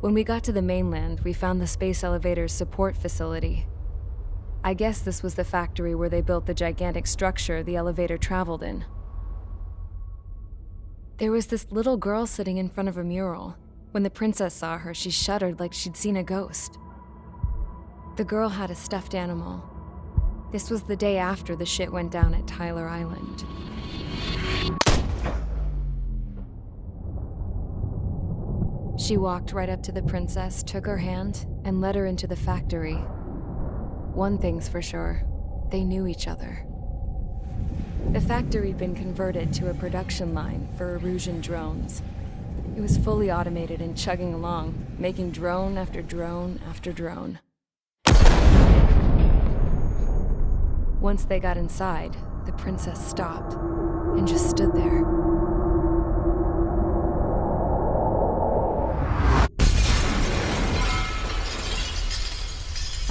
When we got to the mainland, we found the space elevator's support facility. I guess this was the factory where they built the gigantic structure the elevator traveled in. There was this little girl sitting in front of a mural. When the princess saw her, she shuddered like she'd seen a ghost. The girl had a stuffed animal. This was the day after the shit went down at Tyler Island. She walked right up to the princess, took her hand, and led her into the factory. One thing's for sure, they knew each other. The factory'd been converted to a production line for Erusian drones. It was fully automated and chugging along, making drone after drone after drone. Once they got inside, the princess stopped and just stood there.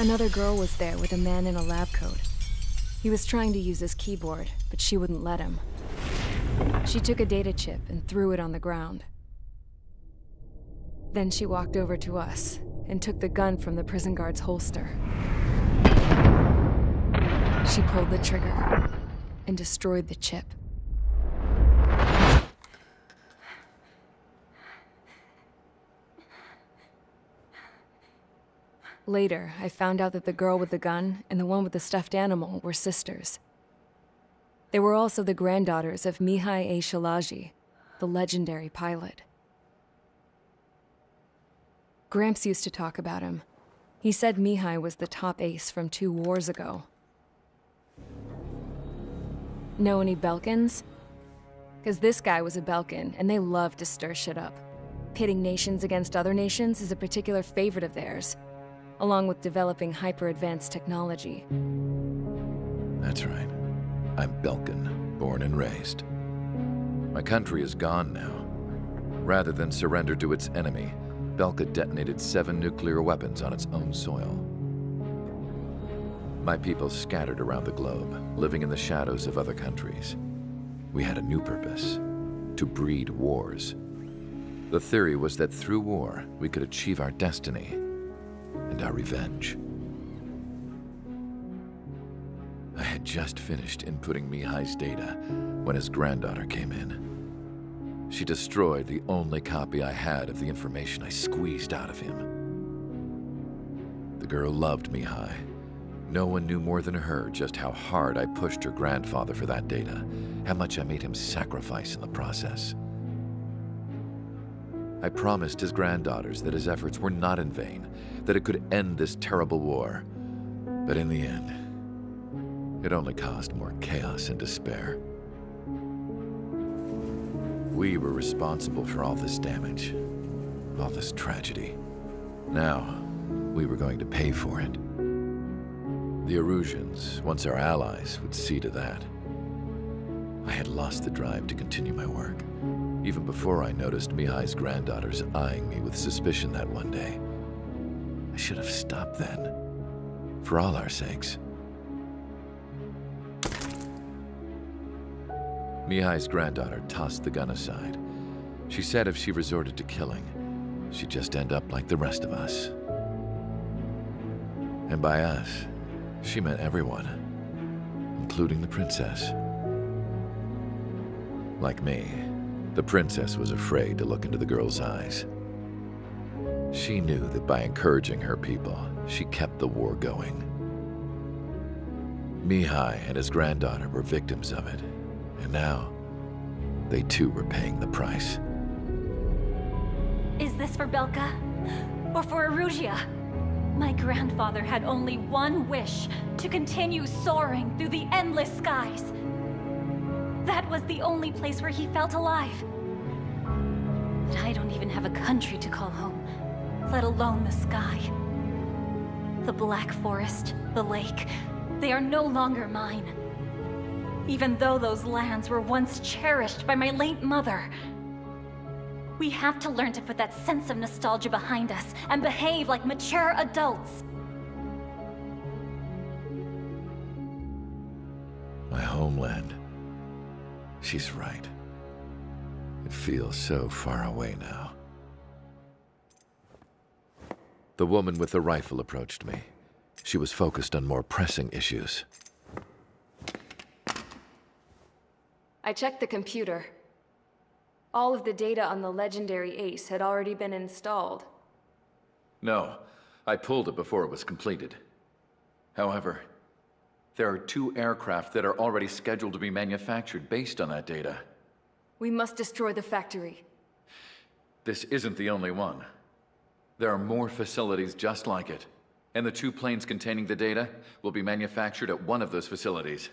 Another girl was there with a man in a lab coat. He was trying to use his keyboard, but she wouldn't let him. She took a data chip and threw it on the ground. Then she walked over to us and took the gun from the prison guard's holster. She pulled the trigger and destroyed the chip. Later, I found out that the girl with the gun and the one with the stuffed animal were sisters. They were also the granddaughters of Mihai A. Shalaji, the legendary pilot. Gramps used to talk about him. He said Mihai was the top ace from 2 wars ago. Know any Belkans? Because this guy was a Belkan, and they love to stir shit up. Pitting nations against other nations is a particular favorite of theirs, along with developing hyper-advanced technology. That's right. I'm Belkan, born and raised. My country is gone now. Rather than surrender to its enemy, Belka detonated 7 nuclear weapons on its own soil. My people scattered around the globe, living in the shadows of other countries. We had a new purpose: to breed wars. The theory was that through war, we could achieve our destiny and our revenge. I had just finished inputting Mihai's data when his granddaughter came in. She destroyed the only copy I had of the information I squeezed out of him. The girl loved Mihai. No one knew more than her just how hard I pushed her grandfather for that data, how much I made him sacrifice in the process. I promised his granddaughters that his efforts were not in vain, that it could end this terrible war. But in the end, it only caused more chaos and despair. We were responsible for all this damage, all this tragedy. Now, we were going to pay for it. The Erusians, once our allies, would see to that. I had lost the drive to continue my work, even before I noticed Mihai's granddaughters eyeing me with suspicion that one day. I should have stopped then, for all our sakes. Mihai's granddaughter tossed the gun aside. She said if she resorted to killing, she'd just end up like the rest of us. And by us, she meant everyone, including the princess. Like me, the princess was afraid to look into the girl's eyes. She knew that by encouraging her people, she kept the war going. Mihai and his granddaughter were victims of it, and now they too were paying the price. Is this for Belka? Or for Erusea? My grandfather had only one wish: to continue soaring through the endless skies. That was the only place where he felt alive. But I don't even have a country to call home, let alone the sky. The Black Forest, the lake, they are no longer mine. Even though those lands were once cherished by my late mother. We have to learn to put that sense of nostalgia behind us and behave like mature adults. My homeland. She's right. It feels so far away now. The woman with the rifle approached me. She was focused on more pressing issues. I checked the computer. All of the data on the legendary Ace had already been installed. No, I pulled it before it was completed. However, there are 2 aircraft that are already scheduled to be manufactured based on that data. We must destroy the factory. This isn't the only one. There are more facilities just like it, and the 2 planes containing the data will be manufactured at one of those facilities.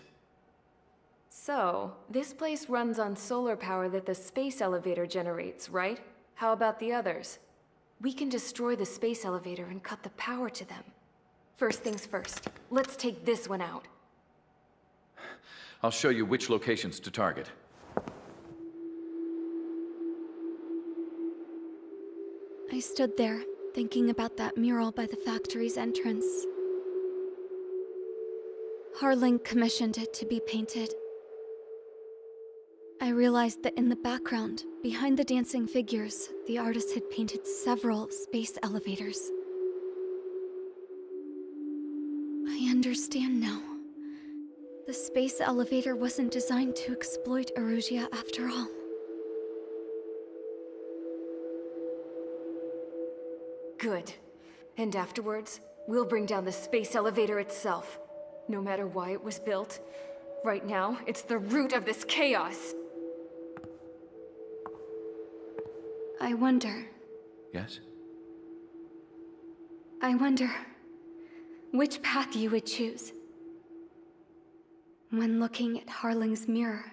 So, this place runs on solar power that the space elevator generates, right? How about the others? We can destroy the space elevator and cut the power to them. First things first, let's take this one out. I'll show you which locations to target. I stood there, thinking about that mural by the factory's entrance. Harling commissioned it to be painted. I realized that in the background, behind the dancing figures, the artist had painted several space elevators. I understand now. The space elevator wasn't designed to exploit Erusia after all. Good. And afterwards, we'll bring down the space elevator itself. No matter why it was built, right now, it's the root of this chaos. I wonder Yes? which path you would choose when looking at Harling's mirror.